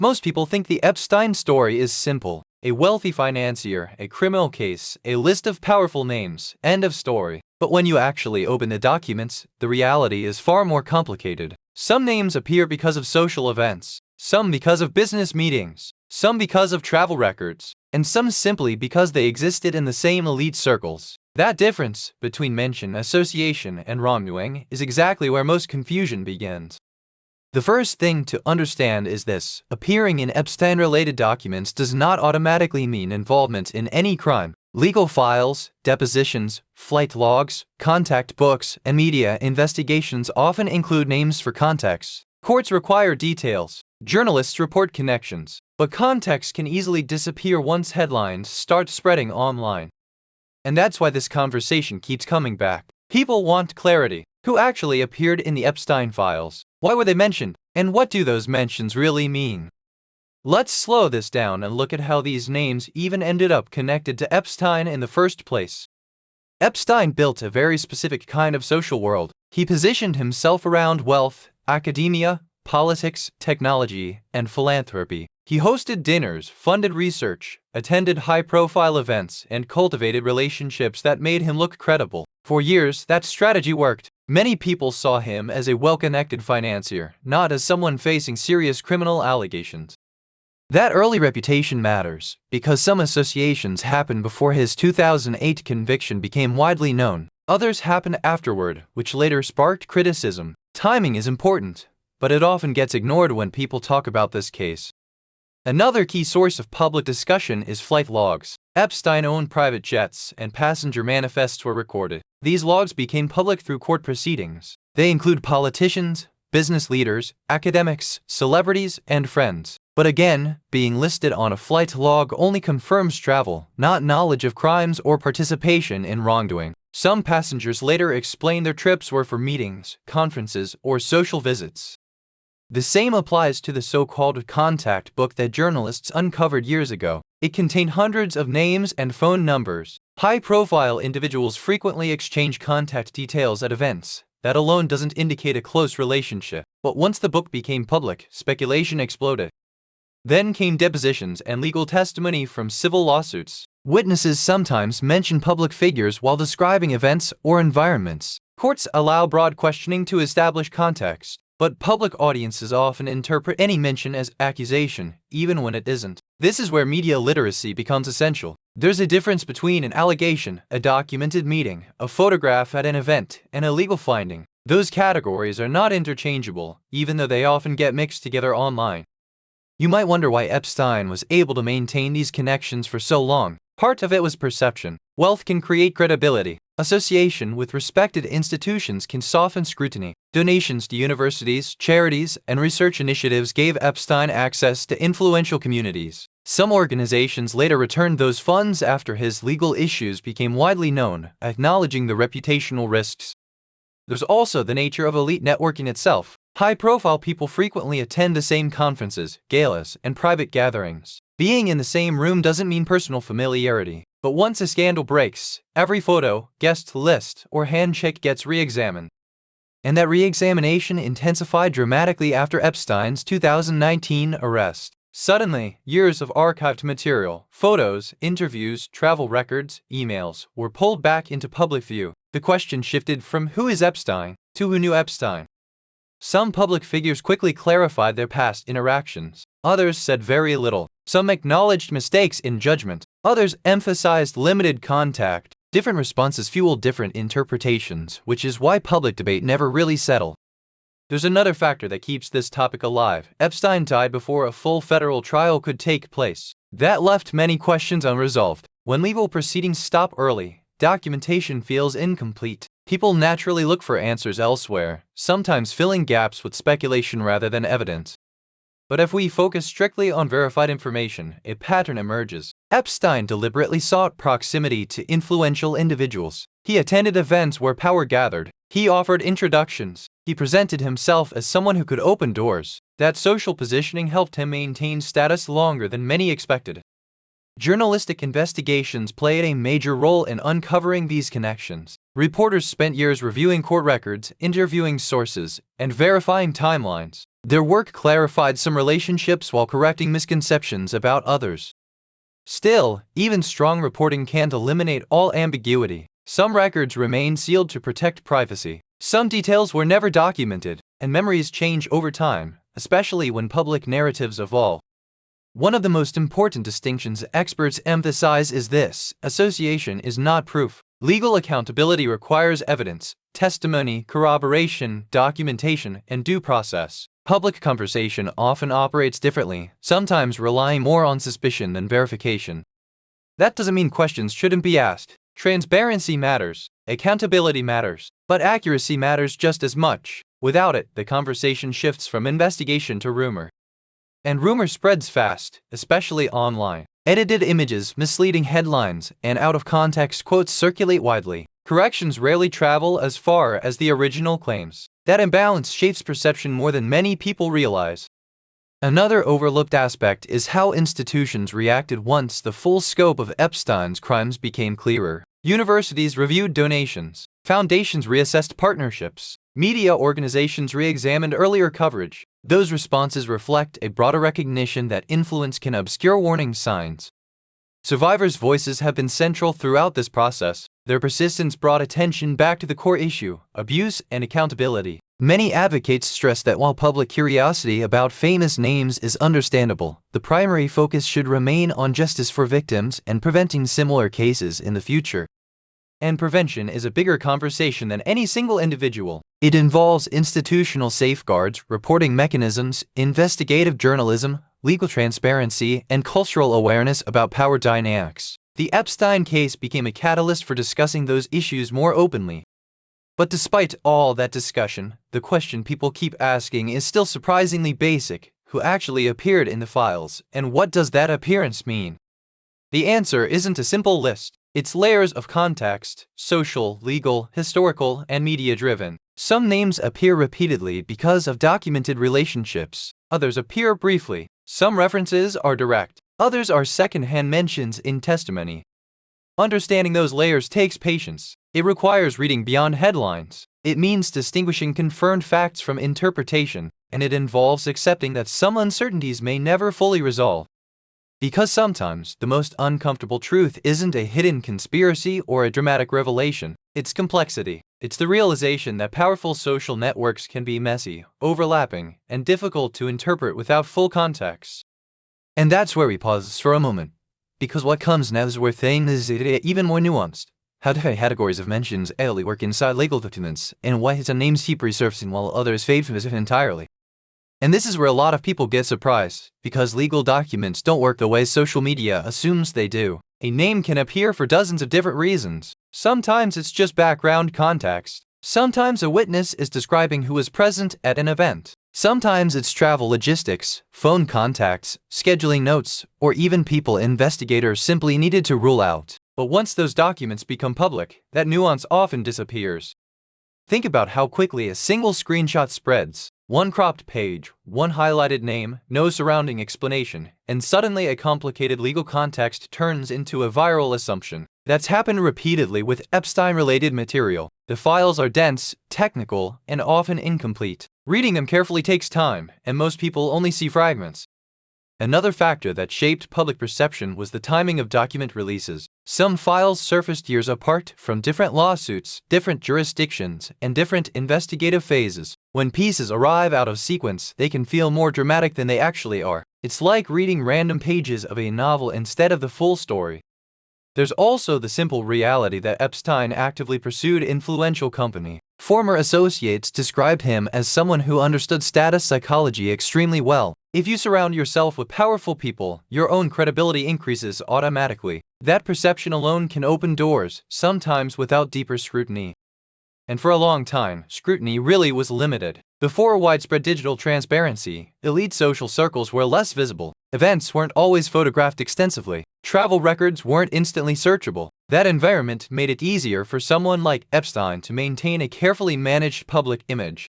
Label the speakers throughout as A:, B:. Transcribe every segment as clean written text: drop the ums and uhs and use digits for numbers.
A: Most people think the Epstein story is simple. A wealthy financier, a criminal case, a list of powerful names, end of story. But when you actually open the documents, the reality is far more complicated. Some names appear because of social events, some because of business meetings, some because of travel records, and some simply because they existed in the same elite circles. That difference between mention, association, and wrongdoing is exactly where most confusion begins. The first thing to understand is this: appearing in Epstein-related documents does not automatically mean involvement in any crime. Legal files, depositions, flight logs, contact books, and media investigations often include names for context. Courts require details. Journalists report connections. But context can easily disappear once headlines start spreading online. And that's why this conversation keeps coming back. People want clarity. Who actually appeared in the Epstein files? Why were they mentioned? And what do those mentions really mean? Let's slow this down and look at how these names even ended up connected to Epstein in the first place. Epstein built a very specific kind of social world. He positioned himself around wealth, academia, politics, technology, and philanthropy. He hosted dinners, funded research, attended high-profile events, and cultivated relationships that made him look credible. For years, that strategy worked. Many people saw him as a well-connected financier, not as someone facing serious criminal allegations. That early reputation matters, because some associations happened before his 2008 conviction became widely known. Others happened afterward, which later sparked criticism. Timing is important, but it often gets ignored when people talk about this case. Another key source of public discussion is flight logs. Epstein owned private jets, and passenger manifests were recorded. These logs became public through court proceedings. They include politicians, business leaders, academics, celebrities, and friends. But again, being listed on a flight log only confirms travel, not knowledge of crimes or participation in wrongdoing. Some passengers later explained their trips were for meetings, conferences, or social visits. The same applies to the so-called contact book that journalists uncovered years ago. It contained hundreds of names and phone numbers. High-profile individuals frequently exchange contact details at events. That alone doesn't indicate a close relationship. But once the book became public, speculation exploded. Then came depositions and legal testimony from civil lawsuits. Witnesses sometimes mention public figures while describing events or environments. Courts allow broad questioning to establish context. But public audiences often interpret any mention as accusation, even when it isn't. This is where media literacy becomes essential. There's a difference between an allegation, a documented meeting, a photograph at an event, and a legal finding. Those categories are not interchangeable, even though they often get mixed together online. You might wonder why Epstein was able to maintain these connections for so long. Part of it was perception. Wealth can create credibility. Association with respected institutions can soften scrutiny. Donations to universities, charities, and research initiatives gave Epstein access to influential communities. Some organizations later returned those funds after his legal issues became widely known, acknowledging the reputational risks. There's also the nature of elite networking itself. High-profile people frequently attend the same conferences, galas, and private gatherings. Being in the same room doesn't mean personal familiarity. But once a scandal breaks, every photo, guest list, or handshake gets re-examined. And that re-examination intensified dramatically after Epstein's 2019 arrest. Suddenly, years of archived material, photos, interviews, travel records, emails, were pulled back into public view. The question shifted from who is Epstein to who knew Epstein. Some public figures quickly clarified their past interactions. Others said very little. Some acknowledged mistakes in judgment. Others emphasized limited contact. Different responses fueled different interpretations, which is why public debate never really settled. There's another factor that keeps this topic alive. Epstein died before a full federal trial could take place. That left many questions unresolved. When legal proceedings stop early, documentation feels incomplete. People naturally look for answers elsewhere, sometimes filling gaps with speculation rather than evidence. But if we focus strictly on verified information, a pattern emerges. Epstein deliberately sought proximity to influential individuals. He attended events where power gathered. He offered introductions. He presented himself as someone who could open doors. That social positioning helped him maintain status longer than many expected. Journalistic investigations played a major role in uncovering these connections. Reporters spent years reviewing court records, interviewing sources, and verifying timelines. Their work clarified some relationships while correcting misconceptions about others. Still, even strong reporting can't eliminate all ambiguity. Some records remain sealed to protect privacy. Some details were never documented, and memories change over time, especially when public narratives evolve. One of the most important distinctions experts emphasize is this: association is not proof. Legal accountability requires evidence, testimony, corroboration, documentation, and due process. Public conversation often operates differently, sometimes relying more on suspicion than verification. That doesn't mean questions shouldn't be asked. Transparency matters, accountability matters, but accuracy matters just as much. Without it, the conversation shifts from investigation to rumor. And rumor spreads fast, especially online. Edited images, misleading headlines, and out-of-context quotes circulate widely. Corrections rarely travel as far as the original claims. That imbalance shapes perception more than many people realize. Another overlooked aspect is how institutions reacted once the full scope of Epstein's crimes became clearer. Universities reviewed donations. Foundations reassessed partnerships. Media organizations re-examined earlier coverage. Those responses reflect a broader recognition that influence can obscure warning signs. Survivors' voices have been central throughout this process. Their persistence brought attention back to the core issue: abuse and accountability. Many advocates stress that while public curiosity about famous names is understandable, the primary focus should remain on justice for victims and preventing similar cases in the future. And prevention is a bigger conversation than any single individual. It involves institutional safeguards, reporting mechanisms, investigative journalism, legal transparency, and cultural awareness about power dynamics. The Epstein case became a catalyst for discussing those issues more openly. But despite all that discussion, the question people keep asking is still surprisingly basic: who actually appeared in the files, and what does that appearance mean? The answer isn't a simple list. It's layers of context: social, legal, historical, and media-driven. Some names appear repeatedly because of documented relationships. Others appear briefly. Some references are direct. Others are second-hand mentions in testimony. Understanding those layers takes patience. It requires reading beyond headlines. It means distinguishing confirmed facts from interpretation, and it involves accepting that some uncertainties may never fully resolve. Because sometimes the most uncomfortable truth isn't a hidden conspiracy or a dramatic revelation, it's complexity. It's the realization that powerful social networks can be messy, overlapping, and difficult to interpret without full context. And that's where we pause for a moment, because what comes now is where things is even more nuanced. How different categories of mentions actually work inside legal documents, and why some names keep resurfacing while others fade from it entirely. And this is where a lot of people get surprised, because legal documents don't work the way social media assumes they do. A name can appear for dozens of different reasons. Sometimes it's just background context. Sometimes a witness is describing who was present at an event. Sometimes it's travel logistics, phone contacts, scheduling notes, or even people investigators simply needed to rule out. But once those documents become public, that nuance often disappears. Think about how quickly a single screenshot spreads. One cropped page, one highlighted name, no surrounding explanation, and suddenly a complicated legal context turns into a viral assumption. That's happened repeatedly with Epstein-related material. The files are dense, technical, and often incomplete. Reading them carefully takes time, and most people only see fragments. Another factor that shaped public perception was the timing of document releases. Some files surfaced years apart from different lawsuits, different jurisdictions, and different investigative phases. When pieces arrive out of sequence, they can feel more dramatic than they actually are. It's like reading random pages of a novel instead of the full story. There's also the simple reality that Epstein actively pursued influential company. Former associates described him as someone who understood status psychology extremely well. If you surround yourself with powerful people, your own credibility increases automatically. That perception alone can open doors, sometimes without deeper scrutiny. And for a long time, scrutiny really was limited. Before widespread digital transparency, elite social circles were less visible. Events weren't always photographed extensively. Travel records weren't instantly searchable. That environment made it easier for someone like Epstein to maintain a carefully managed public image.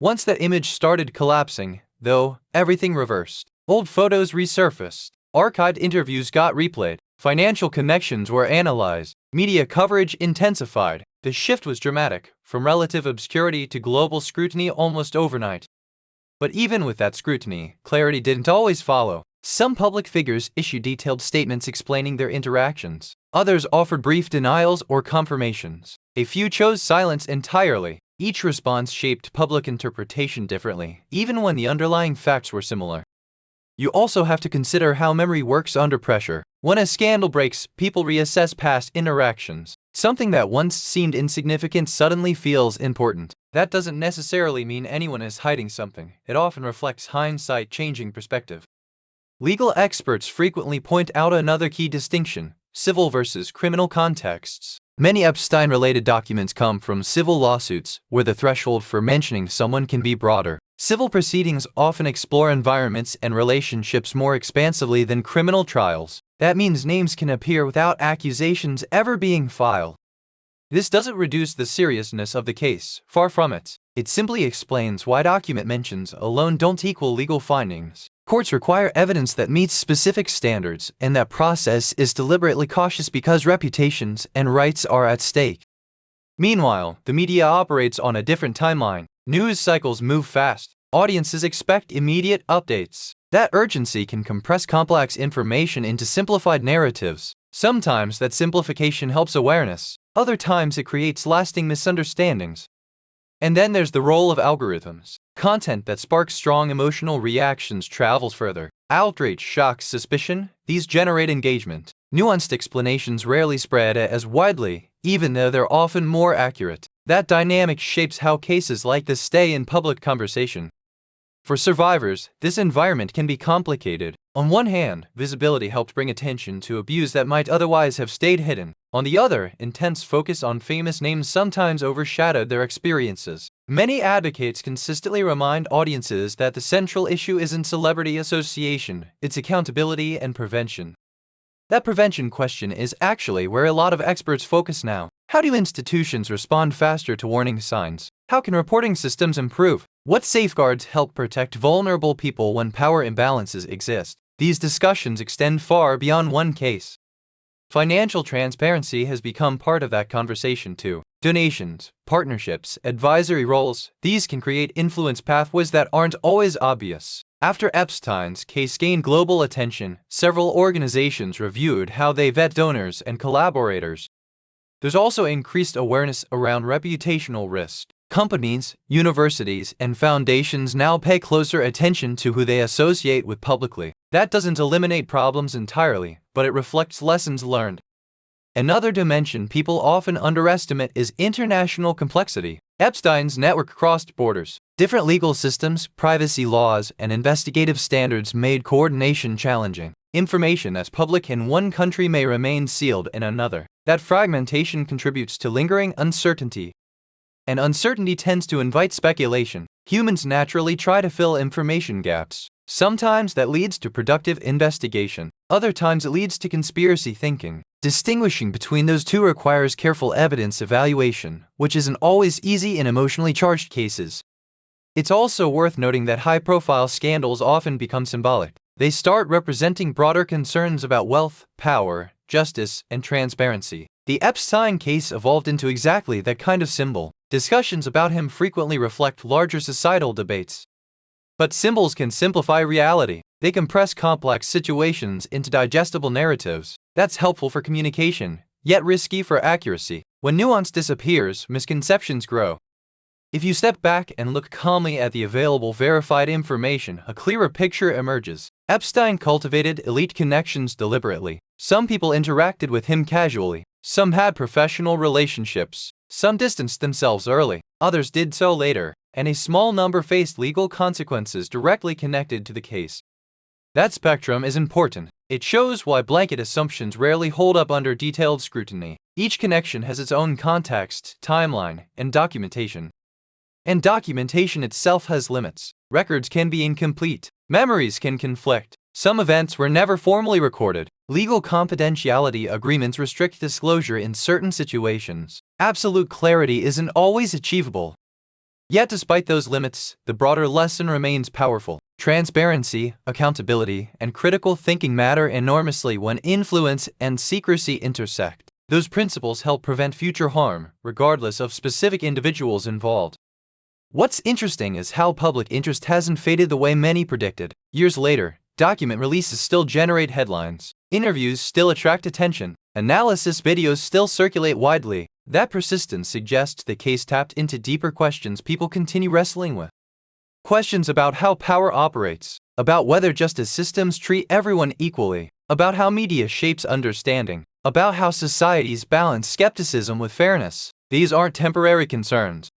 A: Once that image started collapsing, though, everything reversed. Old photos resurfaced. Archived interviews got replayed. Financial connections were analyzed. Media coverage intensified. The shift was dramatic, from relative obscurity to global scrutiny almost overnight. But even with that scrutiny, clarity didn't always follow. Some public figures issued detailed statements explaining their interactions. Others offered brief denials or confirmations. A few chose silence entirely. Each response shaped public interpretation differently, even when the underlying facts were similar. You also have to consider how memory works under pressure. When a scandal breaks, people reassess past interactions. Something that once seemed insignificant suddenly feels important. That doesn't necessarily mean anyone is hiding something. It often reflects hindsight changing perspective. Legal experts frequently point out another key distinction: civil versus criminal contexts. Many Epstein-related documents come from civil lawsuits, where the threshold for mentioning someone can be broader. Civil proceedings often explore environments and relationships more expansively than criminal trials. That means names can appear without accusations ever being filed. This doesn't reduce the seriousness of the case, far from it. It simply explains why document mentions alone don't equal legal findings. Courts require evidence that meets specific standards, and that process is deliberately cautious because reputations and rights are at stake. Meanwhile, the media operates on a different timeline. News cycles move fast. Audiences expect immediate updates. That urgency can compress complex information into simplified narratives. Sometimes that simplification helps awareness. Other times it creates lasting misunderstandings. And then there's the role of algorithms. Content that sparks strong emotional reactions travels further. Outrage, shock, suspicion, these generate engagement. Nuanced explanations rarely spread as widely, even though they're often more accurate. That dynamic shapes how cases like this stay in public conversation. For survivors, this environment can be complicated. On one hand, visibility helped bring attention to abuse that might otherwise have stayed hidden. On the other, intense focus on famous names sometimes overshadowed their experiences. Many advocates consistently remind audiences that the central issue isn't celebrity association, it's accountability and prevention. That prevention question is actually where a lot of experts focus now. How do institutions respond faster to warning signs? How can reporting systems improve? What safeguards help protect vulnerable people when power imbalances exist? These discussions extend far beyond one case. Financial transparency has become part of that conversation too. Donations, partnerships, advisory roles, these can create influence pathways that aren't always obvious. After Epstein's case gained global attention, several organizations reviewed how they vet donors and collaborators. There's also increased awareness around reputational risk. Companies, universities, and foundations now pay closer attention to who they associate with publicly. That doesn't eliminate problems entirely, but it reflects lessons learned. Another dimension people often underestimate is international complexity. Epstein's network crossed borders. Different legal systems, privacy laws, and investigative standards made coordination challenging. Information that's public in one country may remain sealed in another. That fragmentation contributes to lingering uncertainty. And uncertainty tends to invite speculation. Humans naturally try to fill information gaps. Sometimes that leads to productive investigation. Other times it leads to conspiracy thinking. Distinguishing between those two requires careful evidence evaluation, which isn't always easy in emotionally charged cases. It's also worth noting that high-profile scandals often become symbolic. They start representing broader concerns about wealth, power, justice, and transparency. The Epstein case evolved into exactly that kind of symbol. Discussions about him frequently reflect larger societal debates. But symbols can simplify reality. They compress complex situations into digestible narratives. That's helpful for communication, yet risky for accuracy. When nuance disappears, misconceptions grow. If you step back and look calmly at the available verified information, a clearer picture emerges. Epstein cultivated elite connections deliberately. Some people interacted with him casually. Some had professional relationships. Some distanced themselves early. Others did so later. And a small number faced legal consequences directly connected to the case. That spectrum is important. It shows why blanket assumptions rarely hold up under detailed scrutiny. Each connection has its own context, timeline, and documentation. And documentation itself has limits. Records can be incomplete. Memories can conflict. Some events were never formally recorded. Legal confidentiality agreements restrict disclosure in certain situations. Absolute clarity isn't always achievable. Yet despite those limits, the broader lesson remains powerful. Transparency, accountability, and critical thinking matter enormously when influence and secrecy intersect. Those principles help prevent future harm, regardless of specific individuals involved. What's interesting is how public interest hasn't faded the way many predicted. Years later, document releases still generate headlines, interviews still attract attention, analysis videos still circulate widely. That persistence suggests the case tapped into deeper questions people continue wrestling with. Questions about how power operates, about whether justice systems treat everyone equally, about how media shapes understanding, about how societies balance skepticism with fairness. These aren't temporary concerns.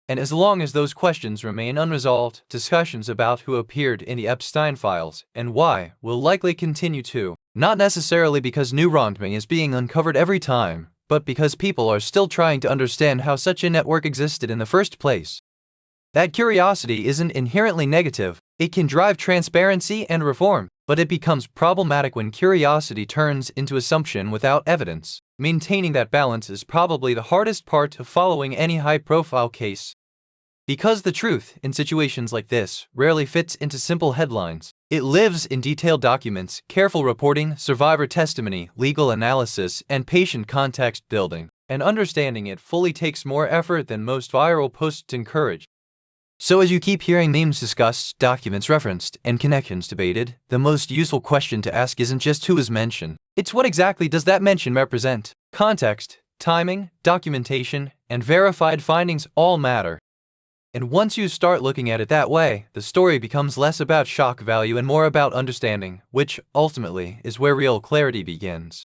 A: And as long as those questions remain unresolved, discussions about who appeared in the Epstein files and why will likely continue to, not necessarily because new wrongdoing is being uncovered every time, but because people are still trying to understand how such a network existed in the first place. That curiosity isn't inherently negative. It can drive transparency and reform, but it becomes problematic when curiosity turns into assumption without evidence. Maintaining that balance is probably the hardest part of following any high-profile case. Because the truth, in situations like this, rarely fits into simple headlines. It lives in detailed documents, careful reporting, survivor testimony, legal analysis, and patient context building. And understanding it fully takes more effort than most viral posts encourage. So as you keep hearing memes discussed, documents referenced, and connections debated, the most useful question to ask isn't just who is mentioned. It's what exactly does that mention represent? Context, timing, documentation, and verified findings all matter. And once you start looking at it that way, the story becomes less about shock value and more about understanding, which, ultimately, is where real clarity begins.